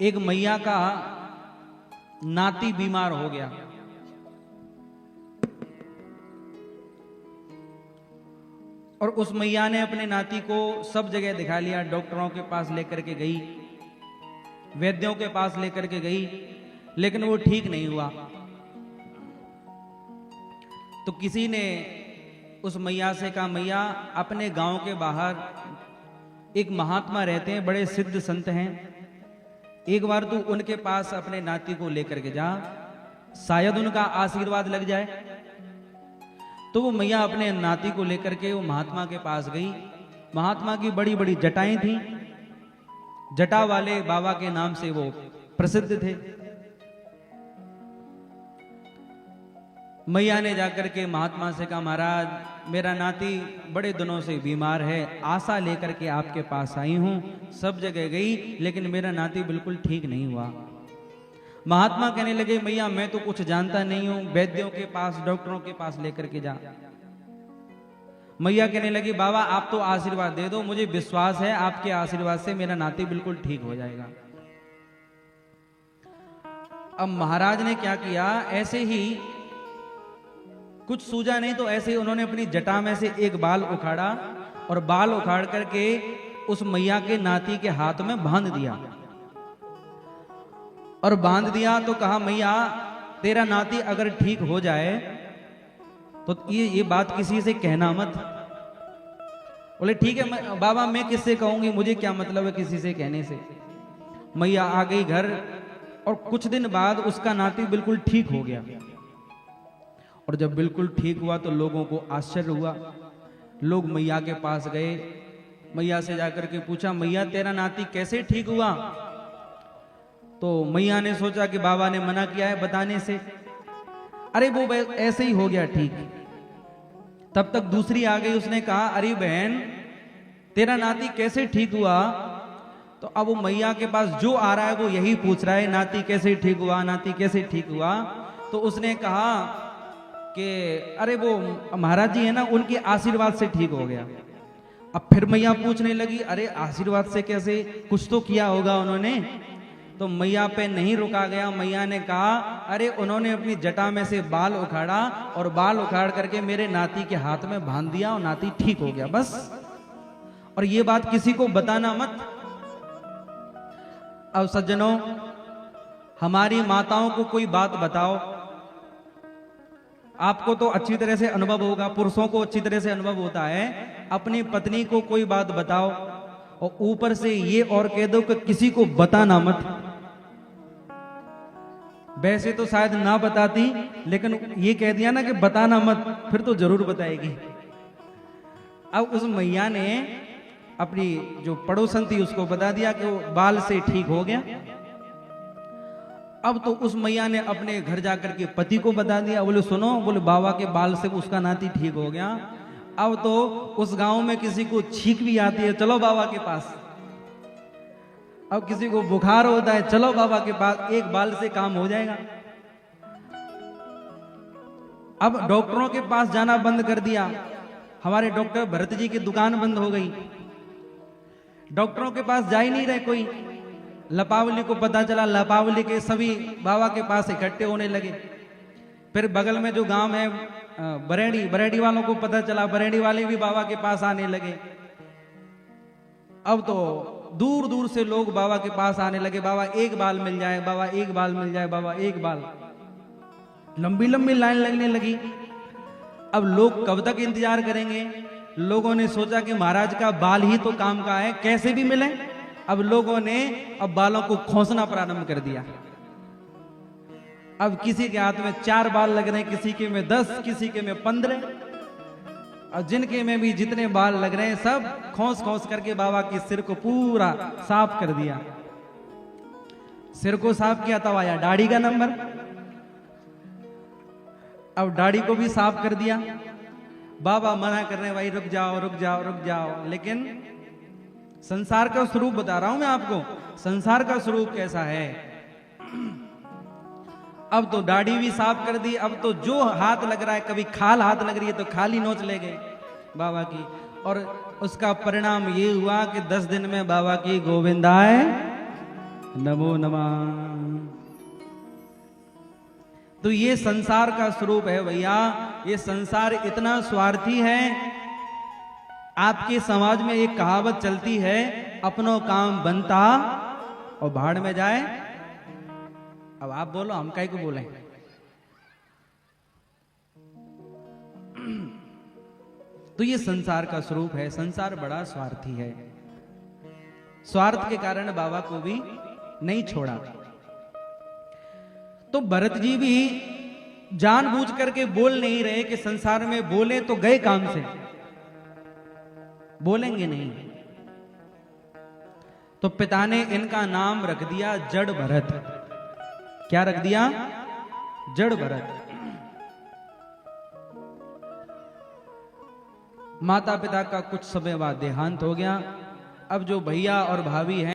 एक मैया का नाती बीमार हो गया और उस मैया ने अपने नाती को सब जगह दिखा लिया। डॉक्टरों के पास लेकर के गई, वैद्यों के पास लेकर के गई, लेकिन वो ठीक नहीं हुआ। तो किसी ने उस मैया से कहा, मैया अपने गांव के बाहर एक महात्मा रहते हैं, बड़े सिद्ध संत हैं, एक बार तू उनके पास अपने नाती को लेकर के जा, शायद उनका आशीर्वाद लग जाए। तो वो मैया अपने नाती को लेकर के वो महात्मा के पास गई। महात्मा की बड़ी बड़ी जटाएं थी, जटा वाले बाबा के नाम से वो प्रसिद्ध थे। मैया ने जाकर के महात्मा से कहा, महाराज मेरा नाती बड़े दिनों से बीमार है, आशा लेकर के आपके पास आई हूं, सब जगह गई लेकिन मेरा नाती बिल्कुल ठीक नहीं हुआ। महात्मा कहने लगे, मैया मैं तो कुछ जानता नहीं हूं, वैद्यों के पास डॉक्टरों के पास लेकर के जा। मैया कहने लगी, बाबा आप तो आशीर्वाद दे दो, मुझे विश्वास है आपके आशीर्वाद से मेरा नाती बिल्कुल ठीक हो जाएगा। अब महाराज ने क्या किया, ऐसे ही कुछ सूझा नहीं तो ऐसे ही उन्होंने अपनी जटा में से एक बाल उखाड़ा और बाल उखाड़ करके उस मैया के नाती के हाथ में बांध दिया। और बांध दिया तो कहा, मैया तेरा नाती अगर ठीक हो जाए तो ये बात किसी से कहना मत। बोले ठीक है बाबा, मैं किससे कहूंगी, मुझे क्या मतलब है किसी से कहने से। मैया आ गई घर और कुछ दिन बाद उसका नाती बिल्कुल ठीक हो गया। और जब बिल्कुल ठीक हुआ तो लोगों को आश्चर्य हुआ। लोग मैया के पास गए, मैया से जाकर के पूछा, मैया तेरा नाती कैसे ठीक हुआ। तो मैया ने सोचा कि बाबा ने मना किया है बताने से, अरे वो ऐसे ही हो गया ठीक। तब तक दूसरी आ गई, उसने कहा, अरे बहन तेरा नाती कैसे ठीक हुआ। तो अब वो मैया के पास जो आ रहा है वो यही पूछ रहा है, नाती कैसे ठीक हुआ, नाती कैसे ठीक हुआ। तो उसने कहा कि अरे वो महाराज जी है ना, उनके आशीर्वाद से ठीक हो गया। अब फिर मैया पूछने लगी, अरे आशीर्वाद से कैसे, कुछ तो किया होगा उन्होंने। तो मैया पे नहीं रुका गया, मैया ने कहा, अरे उन्होंने अपनी जटा में से बाल उखाड़ा और बाल उखाड़ करके मेरे नाती के हाथ में बांध दिया और नाती ठीक हो गया बस। और ये बात किसी को बताना मत। अब सज्जनों, हमारी माताओं को कोई बात बताओ, आपको तो अच्छी तरह से अनुभव होगा, पुरुषों को अच्छी तरह से अनुभव होता है। अपनी पत्नी को कोई बात बताओ और ऊपर से ये और कह दो कि किसी को बताना मत। वैसे तो शायद ना बताती, लेकिन ये कह दिया ना कि बताना मत, फिर तो जरूर बताएगी। अब उस मैया ने अपनी जो पड़ोसन थी उसको बता दिया कि वो बाल से ठीक हो गया। अब तो उस मैया ने अपने घर जाकर के पति को बता दिया। बोले सुनो, बोले बाबा के बाल से उसका नाती ठीक हो गया। अब तो उस गांव में किसी को छींक भी आती है, चलो बाबा के पास। अब किसी को बुखार होता है, चलो बाबा के पास, एक बाल से काम हो जाएगा। अब डॉक्टरों के पास जाना बंद कर दिया। हमारे डॉक्टर भरत जी की दुकान बंद हो गई, डॉक्टरों के पास जा ही नहीं रहे कोई। लपावली को पता चला, लपावली के सभी बाबा के पास इकट्ठे होने लगे। फिर बगल में जो गांव है बरेड़ी, बरेड़ी वालों को पता चला, बरेड़ी वाले भी बाबा के पास आने लगे। अब तो दूर दूर से लोग बाबा के पास आने लगे, बाबा एक बाल मिल जाए, बाबा एक बाल मिल जाए, बाबा एक बाल। लंबी लंबी लाइन लगने लगी। अब लोग कब तक इंतजार करेंगे। लोगों ने सोचा कि महाराज का बाल ही तो काम का है, कैसे भी मिले। अब लोगों ने अब बालों को खोसना प्रारंभ कर दिया। अब किसी के हाथ में 4 बाल लग रहे हैं, किसी के में 10, किसी के में 15, और जिनके में भी जितने बाल लग रहे हैं सब खोस खोस करके बाबा के सिर को पूरा साफ कर दिया। सिर को साफ किया तब आया दाढ़ी का नंबर। अब दाढ़ी को भी साफ कर दिया। बाबा मना कर रहे हैं, भाई रुक जाओ रुक जाओ रुक जाओ। लेकिन संसार का स्वरूप बता रहा हूं मैं आपको, संसार का स्वरूप कैसा है। अब तो दाढ़ी भी साफ कर दी। अब तो जो हाथ लग रहा है, कभी खाल हाथ लग रही है तो खाल ही नोच ले गए बाबा की। और उसका परिणाम ये हुआ कि 10 दिन में बाबा की गोविंदाए नमो नमः। तो ये संसार का स्वरूप है भैया। ये संसार इतना स्वार्थी है। आपके समाज में एक कहावत चलती है, अपनों काम बनता और भाड़ में जाए। अब आप बोलो, हम काहे को बोलें। तो ये संसार का स्वरूप है। संसार बड़ा स्वार्थी है। स्वार्थ के कारण बाबा को भी नहीं छोड़ा। तो भरत जी भी जानबूझ करके बोल नहीं रहे कि संसार में बोले तो गए काम से, बोलेंगे नहीं। तो पिता ने इनका नाम रख दिया जड़ भरत। क्या रख दिया? जड़ भरत। माता पिता का कुछ समय बाद देहांत हो गया। अब जो भैया और भाभी हैं